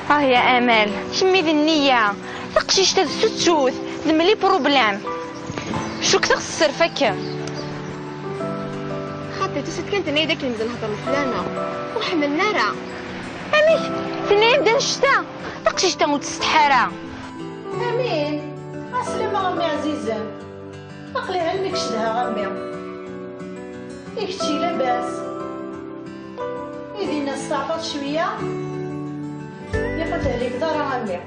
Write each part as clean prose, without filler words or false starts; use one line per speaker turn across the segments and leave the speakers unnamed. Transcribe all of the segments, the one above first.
يا امال شمي ذي النيه تقشيش تاد ستوث ذملي بروبلام شو كتغ السرفك
خاطري تسد كانت انا داك نبدا نهضر لفلانه وحملنا راه
اميش ثنين بدا الشتا تقشيش تموت استحاره
امين اسلم غمي عزيزه اقلي علمك شدها غمي يكتشي لاباس يدينا استعطت شويه يفتح عليك دار غمي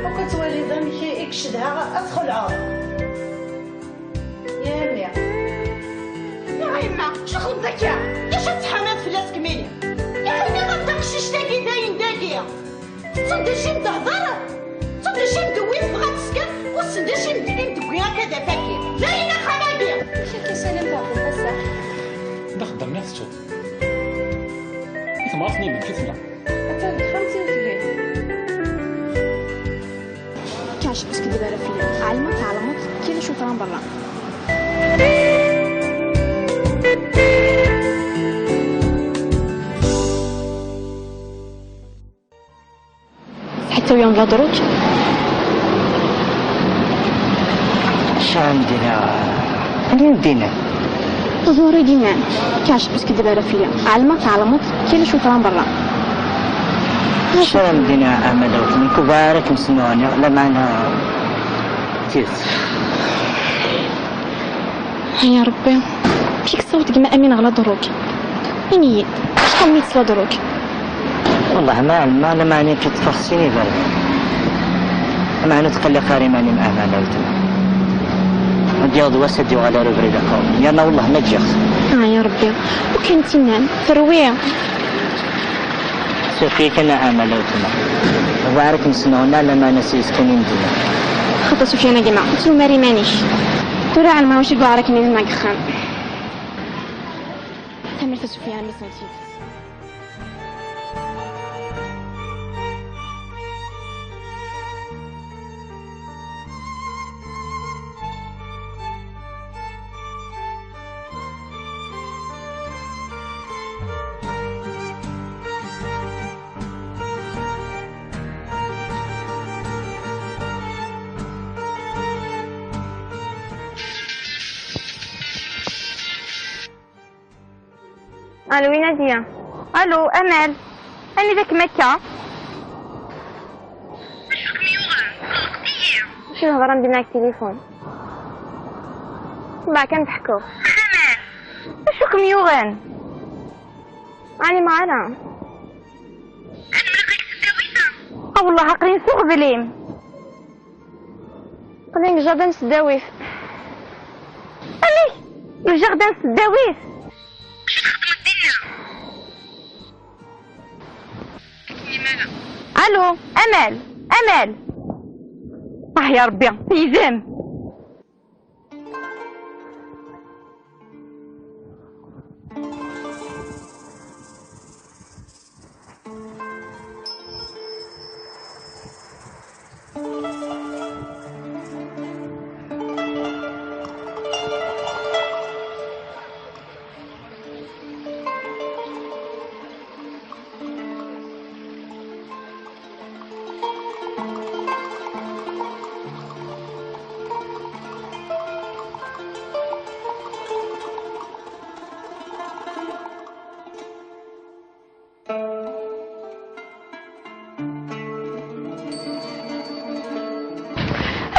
وكتولي ذمك يكشدها ادخل عار يا امي يا عمه شو خلطك يا شات حنات فلاس كميني يا حبيبي ما تقشيش تاكي داين داكيه صندشي متهضر صندشي مدوي بغات تسكن والصندشي مدوي هكذا فاكي زينا خنابير
شكي سلام تاعكم بصح
دخل الناس تشوف كيف ما عرفني من كيف لا
خمسين فيه
كاش بس كدب على فيا علمت كذا شوف راه برا حتى ويا نضروك
شو عندنا
زوري ديما كاش بس كدب على فيا علمت كذا شوف راه برا
شو عندنا امل وكني كبارك مسنوني لا معنا كيف
يا ربي فيك صوتك ما امين على دروك اني شحال ميت على دروك
والله ما انا ماني تتفرسيني برك ما انا تقلي قاري ماني مأمن وتما وديال وسدي وعلى ربري دقوم يلا والله ما تجخ
يا ربي وكنتي نام فرويه
سوفيك انا امل وتما وبارك مسنونا لما نسيس كان يمدينا
خاطر سفيانة جماعة قلتلو ماري مانيش ترى على ما واش يقعرك نين معك خام تمرت سفيان بس نتيت الو نادية الو امل اني ذاك مكة اشوك ميوغا قلقتيه شو الهضره ندير معاك التليفون با كنضحكو امل اشوك ميوغان راني معنا انا مرقيك السداويسه والله عقلين سوق بليم قلين الجردان السداويس الي الجردان السداويس الو امل يا ربي يزام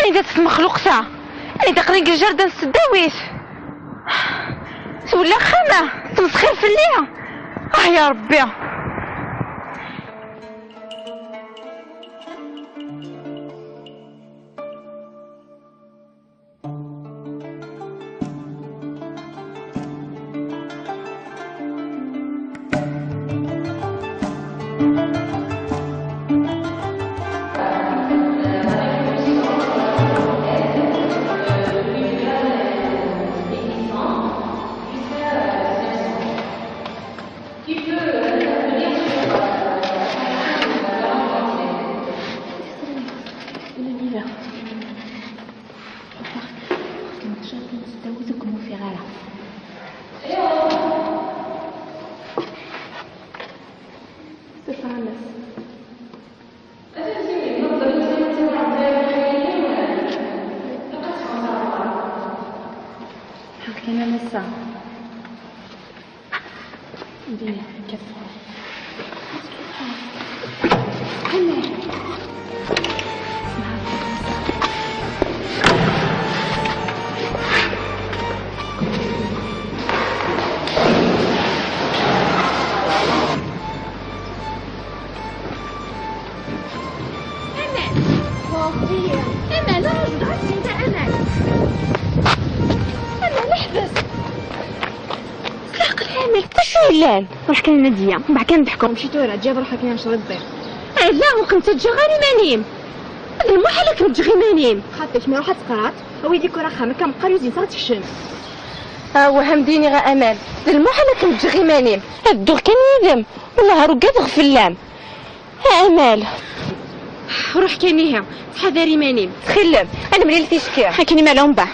أنا دات المخلوق ساعة أنا داقرين الجردان السداويس ولا خامة تمسخير في الليل يا ربي
qui peut
نسا ندير كفه
أمل رجل عرفتي انت أمل احبس
سلاق العامل شو يلان
روح كان ناديه من بعد كنضحكوا مشيتو راه جاب روحك كاين شريط الضيق
لا وكنت تجي غير مانيم هذا المحل كنت تجي مانيم
خاطرك ملي روحت تقرات هو يديك راه خامك كنبقى يوزين صغت في الشمس
وهمديني غا امان هذا المحل كنت تجي مانيم هاد الدور كان يدم والله رقاد غفلام امال
روح كانيها تحذري مانيم
تخلم انا مليلتي شكير حكيني مالهم باع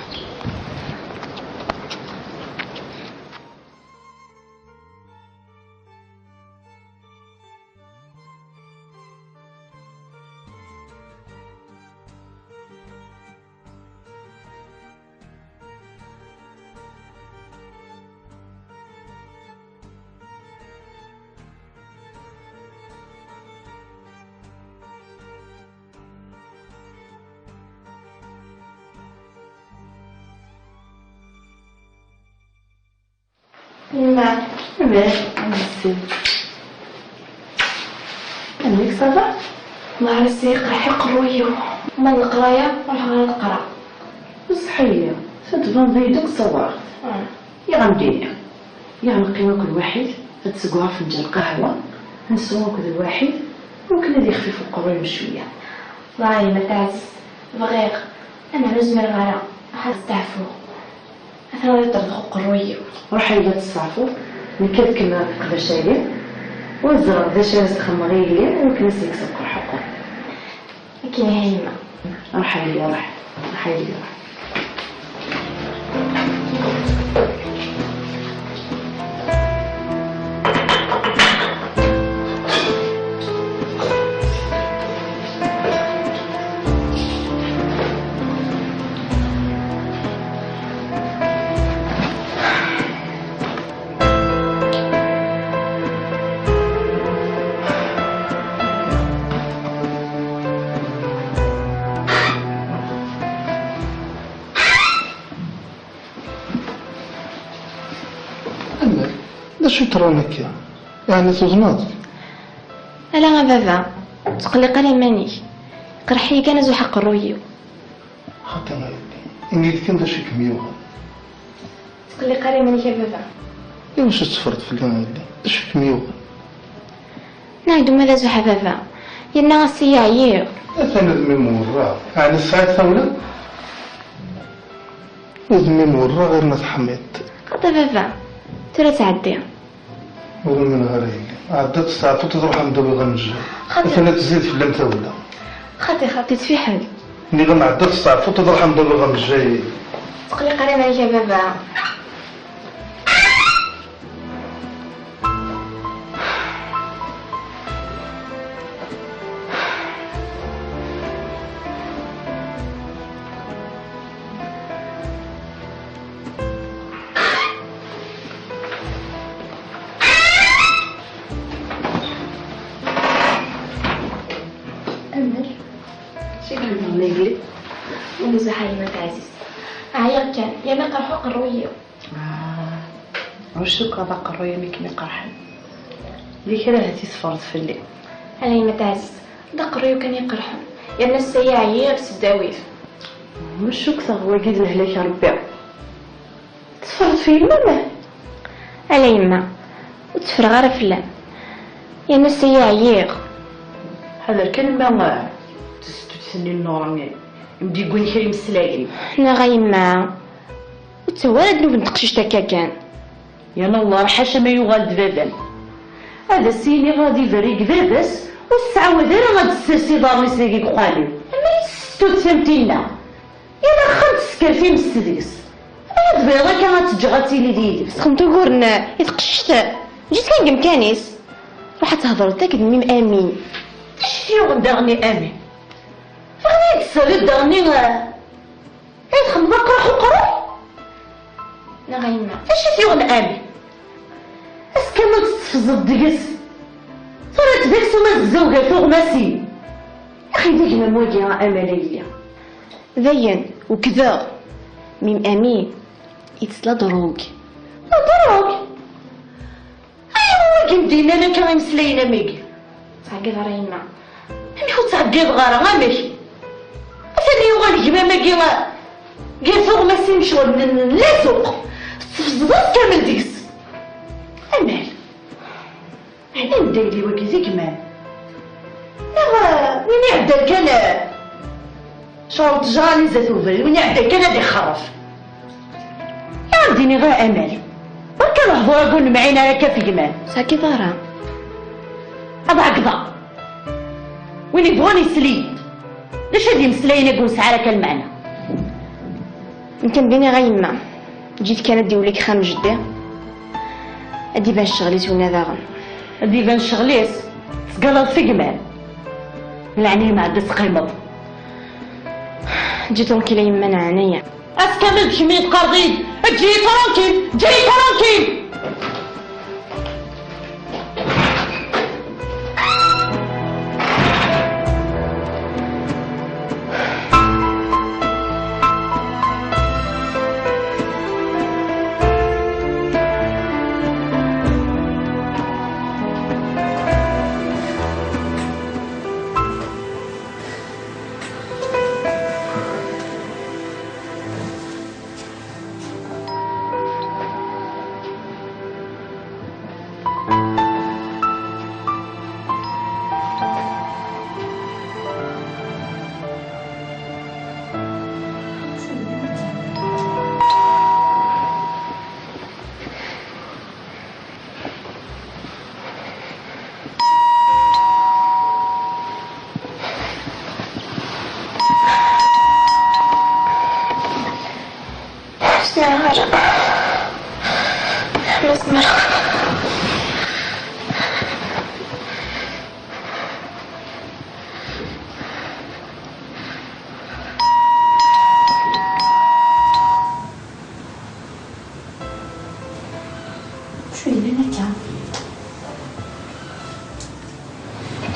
ما أنك صبا
الله راسي يقرح قرويو
ما القراية ولا نقرا
صحيح فتبان بيدك صباح يا غندير يا غنقيمو كل واحد تسقوها فنجان قهوة نسوو كل واحد ممكن اللي يخفف القروي بشوية
والله ما تعز بغير أنا نزمر غرا حاس تعفو أنا يطردخو قرويو
روحي لا تصافو نكد كما قدا شايل وزرع ذا شايل تخمغيلي ممكن نسيك سبق الحقور
لكن هيما
روحي لي روحي لي
شو ترونك يعني تزناض
الا غا بابا تقلق لي ماني قرحي كان زو حق الرويو
حتى انا اني كان داش كميوها
تقلق لي ماني يا بابا
واش تفرط في الكلام داش كميوها
نايدو ماذا زو بابا ينا غاسي عيير
انا دمي مورا يعني الساعه ثوله ودمي مورا غير نتحميت
قدا بابا ترى تعدي
ولا من غيري عدت الساعه تروح ندوي غنجي انا تزيد في اللمته ولا
خاطي في حل
ملي غنعدت عدت الساعه تروح ندوي غنجي
تقلق لي ماني يا بابا ولا زو حليمة عزيز عيا كان يا ما قرحو قرويو
واش دوك هذا قرويه مي كمي قرحن اللي كره هاتي تفرض في الليل
حليمة عزيز دا قرويو كان يقرحو يا الناس سيا عيا سداويف
واش دوك هو قيد الهلاك ربي تفرض في الماء
على يما وتفرغ غير فلان يا الناس سيا عيا
هذا كان ما تسني النور يمدي يقول كريم السلايم
انا غايما وتوالد نوب نتقشش تاكا كان
يا الله حاشا ما يغاد بابا هذا السيني غادي فريق باباس والساعه وديرها غاد تسرسي دار نساقي قوالي اما يستو تفهمتينا يلا خمت سكرتي مستديس هاد بيضا كانت تجغاتي لي ديدي
سخنتو قورنا يتقشت جيت كان مكانيس راح تهضر تاك بميم امين
شتي غندغني امين فغادي تسالي دغني غير خمضة قرح وقروي
لا غيما
اش فيغ نامي اسكا ما تستفز الدقس صارت داكس وما الزوجة فوق ماسي اخي ديك ما موجي اماليه
ذين وكذا ميم امين يتسلا دروك
دروك ايوا كي مدينا انا كان مسلينا ميكي
تعقد غيما
أنا كنت تعقد غارة غامشي أثني وغنجمع ماكي قال فوق ما سيمشوا لا سوق تفزضت كامل ديكس أمال هنا ندايلي وكيزي كمان وين يعدى الكلام شعور تجاني زاتوبل وين يعدى الكلام دي خرف يا رديني غير أمال بركا الهضور أقول معينا هكا في كمان
ساكي ضارة
هذا هكذا وين يبغوني سليد ليش هادي مسلاينة يقول سعرك المعنى
يمكن بيني غيما جيت كانت ديوليك خام جدي ادي بان شغليت ولا داغن
هادي بان شغليت تقلط في جمال العني ما عاد تقيمض
جيتهم كي لا يما نعنيا
اسكامل بشمية قرضيد تجي ترانكيل جي ترانكيل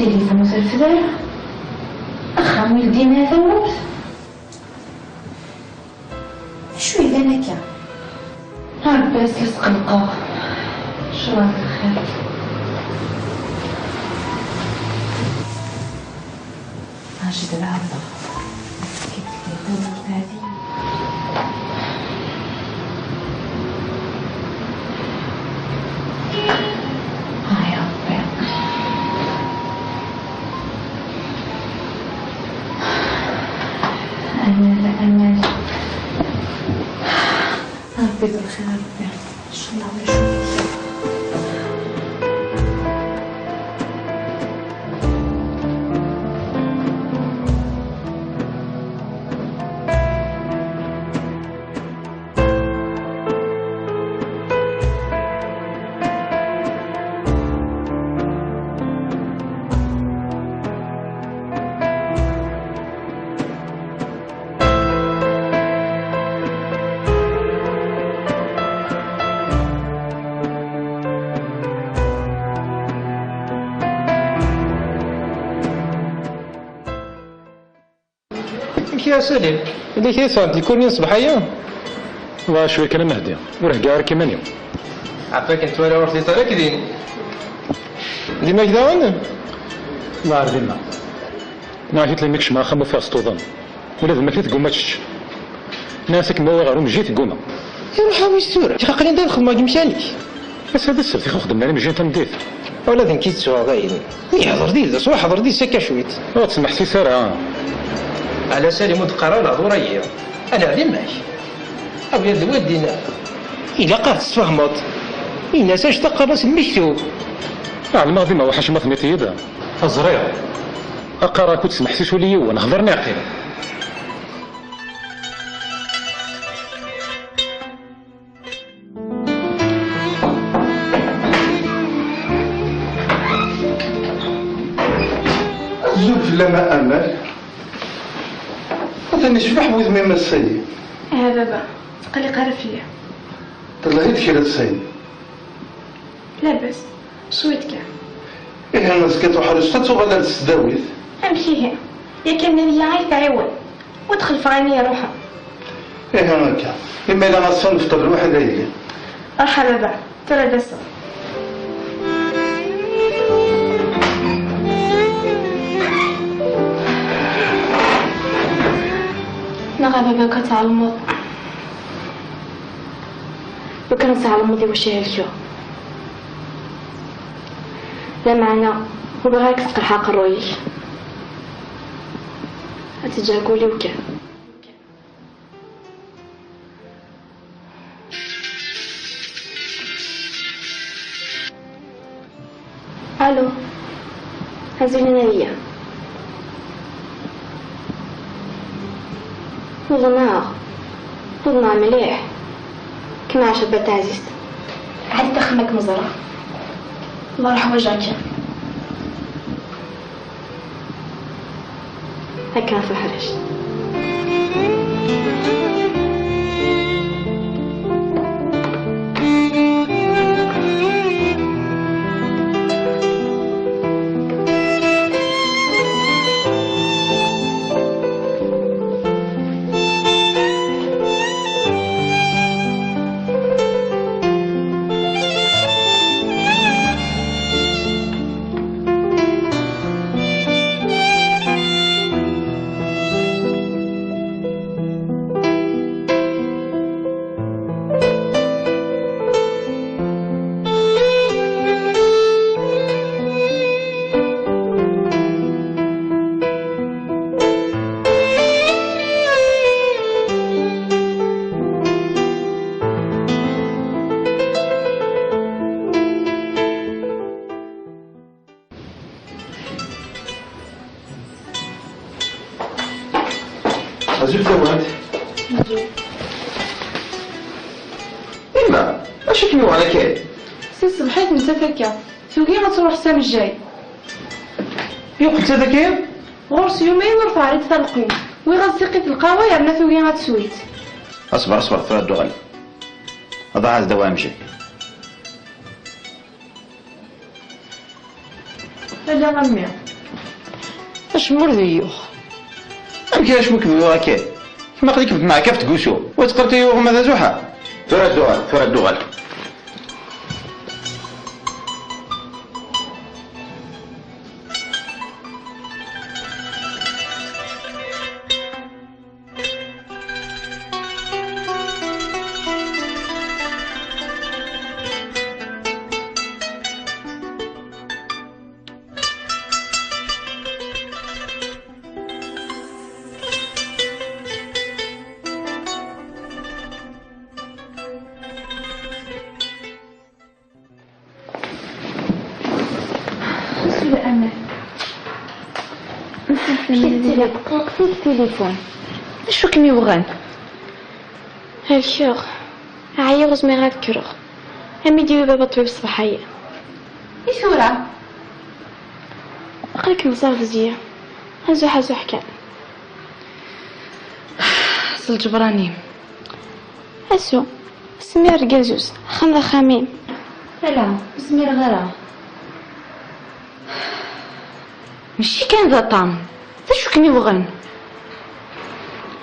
تليفون الفداية أخا ولدينا ثوت
شوي ذنكا
عباس يسقلقا شراك الخير عاشد العبدة كيف تليفون هذه أمل ربي بالخير ربي إن شاء الله ونشوفك
يا سليم اللي كيفهم يكون يصبح ايام
والله شويه كان مهدي وراه كاع كيما اليوم
عفاك انت ولا ورثي طريق كدين ديما كدا وانا
الله عارفينا ناهيت لي ميكش ما خمو فيها سطوضن ولا ما كي تقوم ما تشتش ناسك ما غير جيت قوما
يروح هاوي السوره تخلي ندير الخدمه كيمشاني
بس هذا السر تيخو خدمنا انا مجيت ندير
ولا ذن كي تسوى غاين يحضر ديل صوا حضر ديل سكا شويت
او تسمح سي ساره
على سالم ودقرا لا ضريه انا علي ماشي او يد ودينا الا قات تفهمط الناس اش تقرص المكتوب
الماضي ما وحش ما ثنيتي يدا الزريع اقرا كنت تسمح سي سولي ونهضر ناقل
زوج لما امل مثلا شبح وذ ما مسالي
بابا تقلي قرف ليا
طلعي كيرا تساين
لاباس شويت كاع.
إيه الناس كتوحرج تتوغالا تسداويت.
امشي هي يا كان ليا غير تعاون ودخل في عينيا روحها.
إيه هكا إما إلا غنصون نفطر الواحد هي.
مرحبا بعد ترى لاباس. نغابة بك تعلمض لو كان تعلمضي واش هالشو لا معنا وبغاك تسقر حق الرويش هتجا قولي وكان. الو هزينا ليا وضنا مليح كما عشبت عزيز عاد تخمك مزرعة الله راح وجعك هكا في حرج.
أجيب ثوات إما أش كيو على كاين
سي صبحيت متفكة ثوقي غتروح السام الجاي
يوقت هذا كاين
غرس يومين ورفع ريد تلقين ويغسقي في القهوة يعمل ثوقي غتسويت.
أصبر ثلاث دغل هذا عاد دوام شي
لا غمي
اش مرضيوخ
يمكن اش مكملوا هكا كما قلت لك مع كافة كوسو وتقرتي يوم هذا زوحة ثلاث دغل
قلقتي التليفون شو كم يبغان هالشيخ عيا غزمي غاذكره امي ديوي بابا طبيب صباحية ايش ورا قالك مصار فزية هزو حكا صل جبراني اسو سمير رجازوس خمذا خامين لا سمير غيرها ماشي كان ذا طعم شو كم يبغان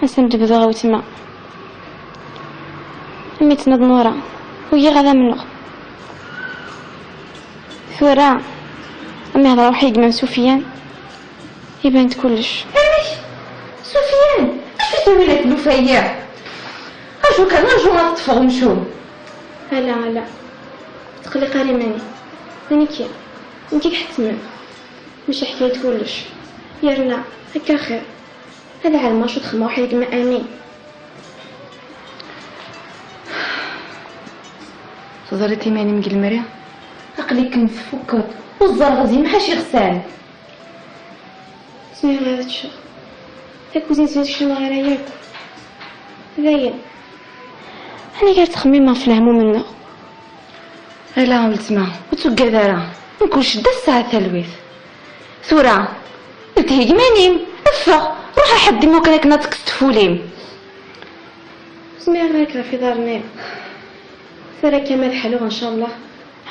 اسم دبذا غوتما امي تنض نورا وهي غدا منغ ثورا امي هضره وحيد من سفيان يبان كلش علاش سفيان اش تسوي لك الوفايه اجو كان اجو ما تطفغ مشو لا تقلي قاري ماني مانيكي انتي كحتمن مش حكايه كلش يرنا هكا خير هذا على الماشط خما واحد ما امين صدرتي ماني من المريا عقليك مفكك والزرغزي محاش يغسال سمعي هذا الشيء هاك وزين سمعت شنو غير ياك هذايا انا قالت تخميمه في الهمو منه لا ولد ما وتوقع دارا نكون شده الساعه ثلويث ثورة قلت هيك مانيم افا روح حد ما كانك ناطق تفوليم سمعي غير في دارنا سارة كمال حلوة ان شاء الله.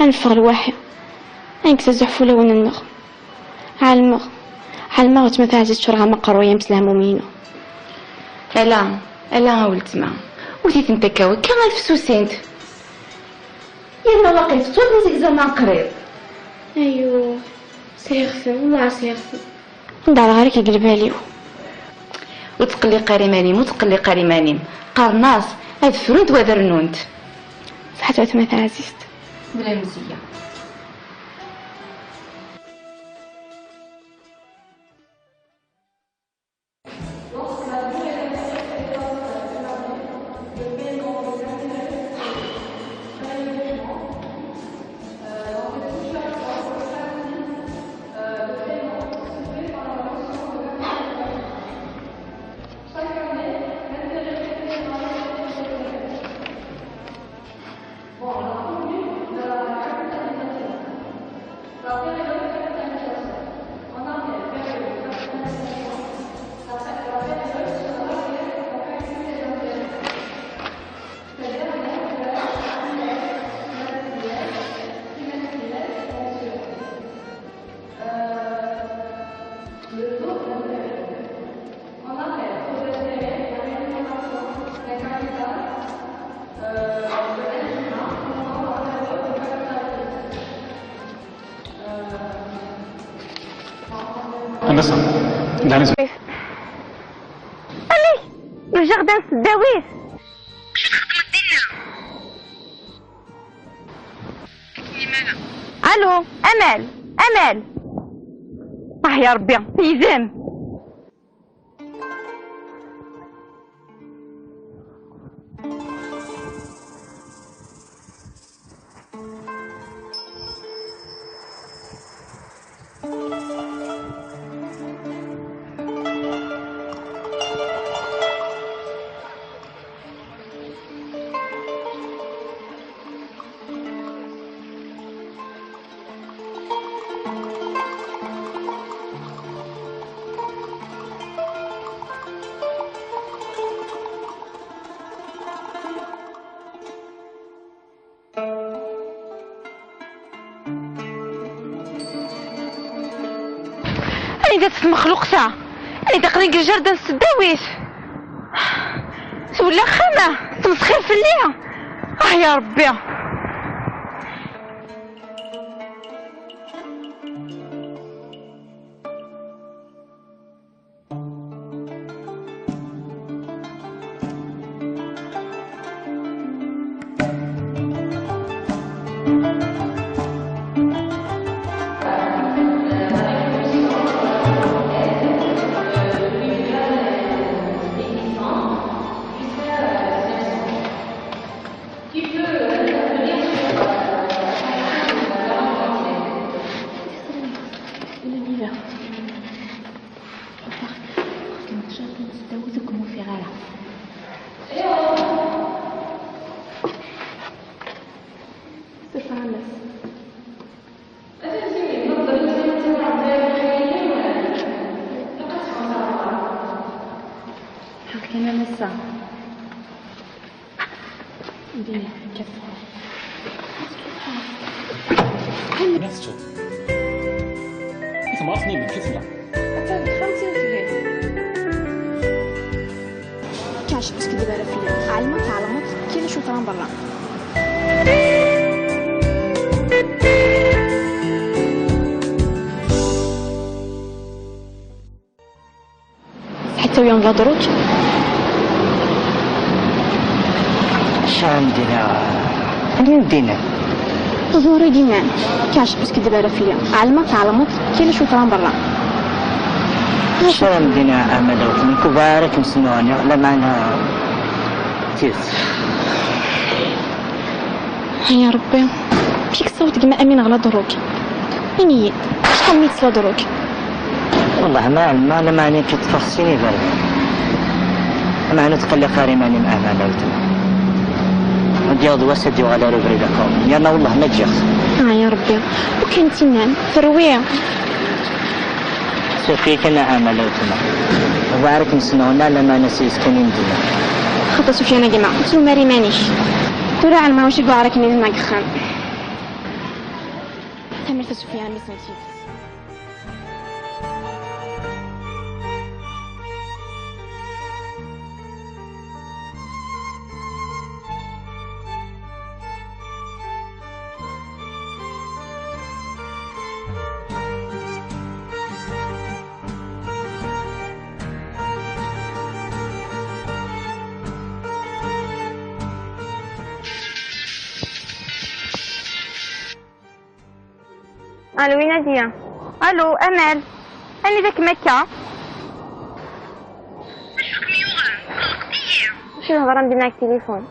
هنفغ الواحد هنكسا زحفولة وننغ علمغ وتمثل عزيز شرعة مقروية مثل همومينو.
الا ولت ما وتيت انت كاوي كان غيفسوسينت يلا لقيت طول زعما قريب.
ايوه سيغفر والله سيغفر ندار غيرك يقلبها ليو
وتقلي قاري مانيم قارناس هاد فرونت وذرنونت
صحت وتمثل عزيز
بلا مزيه.
Allez, le jardin Daoui. Allô, Amel. يا ربي يزام. أنا دات المخلوق ساعة أنا داقلين الجردة نسداويت ولا خامة تمسخير في الليل. يا ربي
نفسه كيف ما أصني من كيف لا
كاش بس كدي بارا فيا علمت كي نشوف راه برا حتى ويا نضروك
عندنا
زوري ديما كاش بس كدي بارا فيا علمت كي نشوف راه برا
شرم دينا أمدوك من كبارك مسنوني على معنا تيس
يا ربي فيك صوتك ما أمين على دروك إني شحال ميت على دروك
والله ما أنا ماني تتفصيني برد ما أنا تقلي قاري ماني مأمن لوتنا ودياض وسدي وعلى ربري دكم يلا والله ما تجخ
يا ربي وكان تنام في الروية
سوفيك أنا أملوتنا وبارك مسنونا لما نسيس كنين دينا
خطا سفيانا جماعة قلت له ماري مانيش ترى على ما واش يقول راك نيت معك خان تمرت سفيان ما سمعتيش
الو نادية. الو امل، انا ذاك مكة. شو الهضره ندير معاك التليفون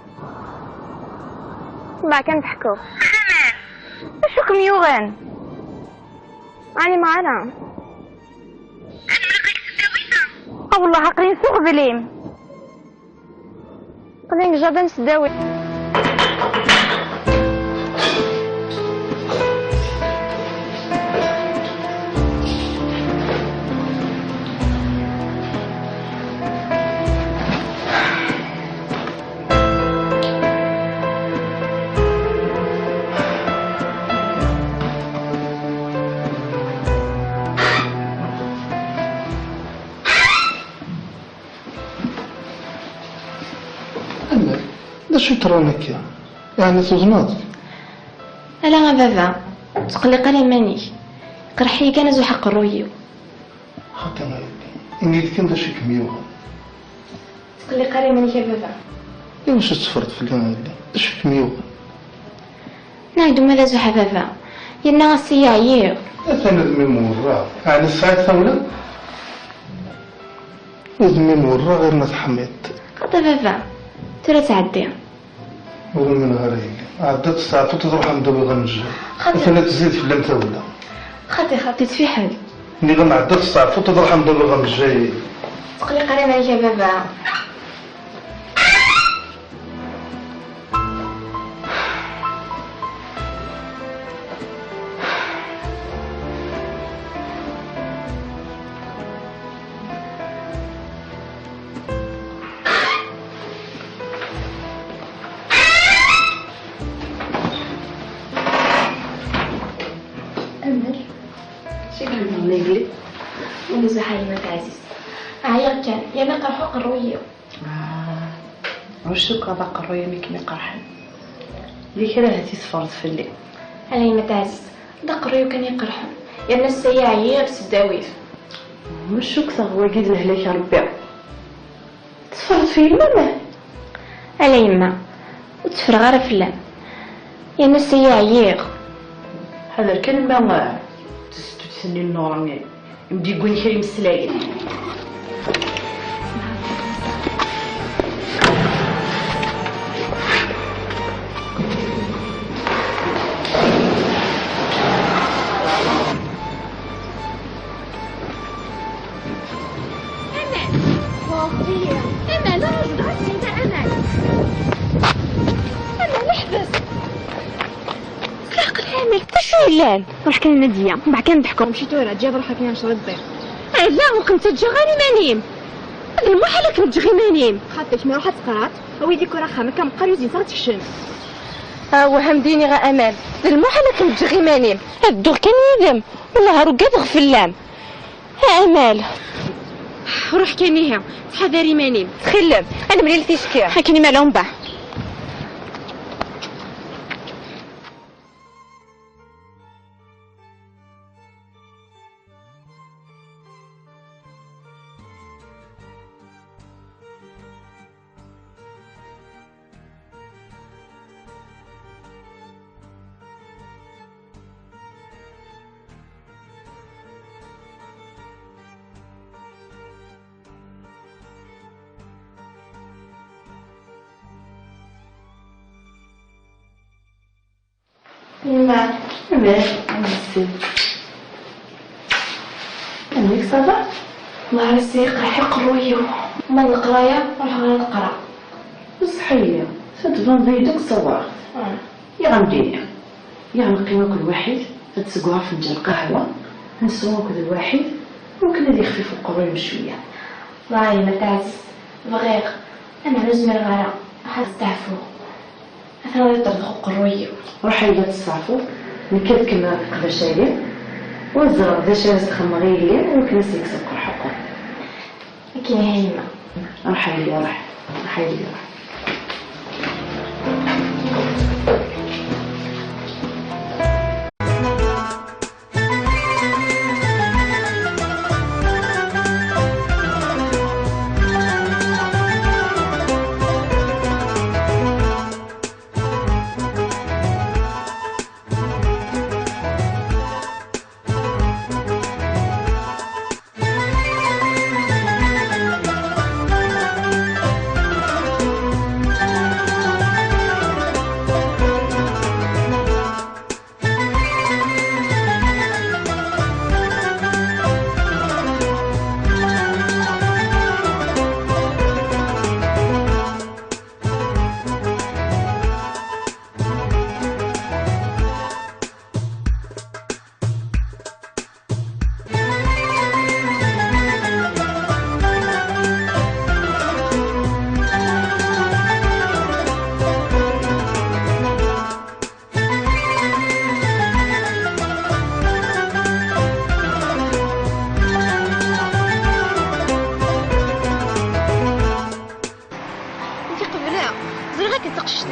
بعد كنضحكو. امل اش راكم يوغان؟ راني معانا. انا مريقك سداويته. والله عاقلين سوق بليم قلين جادا سداوي.
شو ترونك يعني تزناض؟
ألا ما بابا تقلق لي ماني قرحي كان زو حق الرويو
حتى انا اني كنت شي كميوها
تقلق لي ماني يا بابا.
واش تفرط في الجنة اش كميوها
نايدو ماذا زو بابا ينا غسي عيير
انا دمي مورا يعني الساعه ثولا دمي مورا غير نتحميت
خاطر بابا ترى تعدي
وقول من هاري عدت الساعة تروح ندوي غنجي أنا تزيد في اللمتة ولا
خاطي في حال
إني غنعدت عدت الساعة تروح ندوي غنجي
تقلق علي مالك يا بابا. أمل شكرا الله يقلب ونزو حليمة عزيز عيق كان يا ما قرحو قرويو
واش دوك هذا قرويو ميك مقرحن ليك راه تيتفرض في الليل
حليمة عزيز دا قرويو كان يقرحو يا الناس سيا عيير سداويف
واش دوك هو قيد لهلاك ربي تفرض في الماء
على يما وتفرغ غير فلان يا الناس سيا عيير
هذا الكلمة تسني النور يمدي يقول كريم السلايل
فعلا
روح كان نادية بعد كان نضحكوا مشيتو راه جاب روحك نشري الضيف
لا وكنت تجغاني مانيم هذا المحلك نتجغي مانيم
خاطرش ما راح تقرات ويديك راه خامك كنبقى نوزين صارت الشمس
وهمديني غا امان المحلك نتجغي مانيم هاد الدور كان يدم والله رقاد غفلام امال
روح كانيها تحذري مانيم
تخلم انا مليلتي شكير
حكيني مالهم با
ما أنك صبا
الله راسي قرحي قرويو ما القرايه نروح غير نقرا
صحية ستبان بيدك صبا يا غندير يا غنقيمو كل واحد تسقوها فنجان قهوة نسوو كل واحد ممكن هادي يخفف القرويو شوية
والله ما تعس بغيق انا نزمر غير حاس تعفو أنا يطرد قروية
روحي إلا تصافو نكد كما قبشاية وزرع ذا شاز خمغيلية وكنسي يكسب قرحقو
لكن هيما
روحي لي روحي لي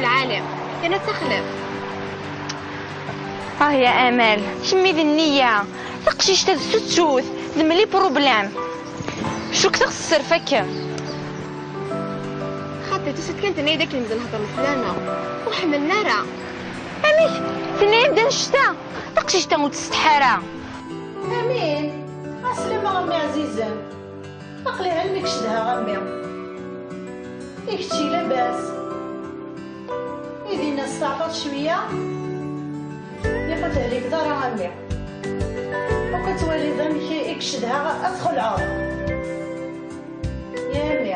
العالم كانت تخلف.
يا امال
شمي ذي النية تقشيش تاد ستوث ذملي بروبلام شو كتغ السرفكة خاطر تسد كانت انا داك اللي نزل هضر الفلانة وحملنا راه اميك ثنين بدا نشتا تقشيش تموت تستحارة
امين اسلم غمي عزيزة اقلي علمك شدها غمي يكتشي لاباس يدينا استعطت شوية يقت عليك دار غمي وكنت والدة مكي يكشدها ادخل عار يا امي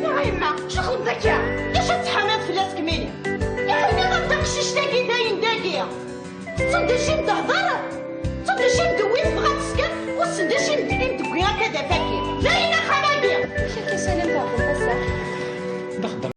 يا عيما شو خدك يا شات حماد فلاس كميني يا خلي غدا قشيش تاكي داين داكية صندشي متهضر صندشي مدوي بغا تسكن والصندشي مدوي كذا فاكي لا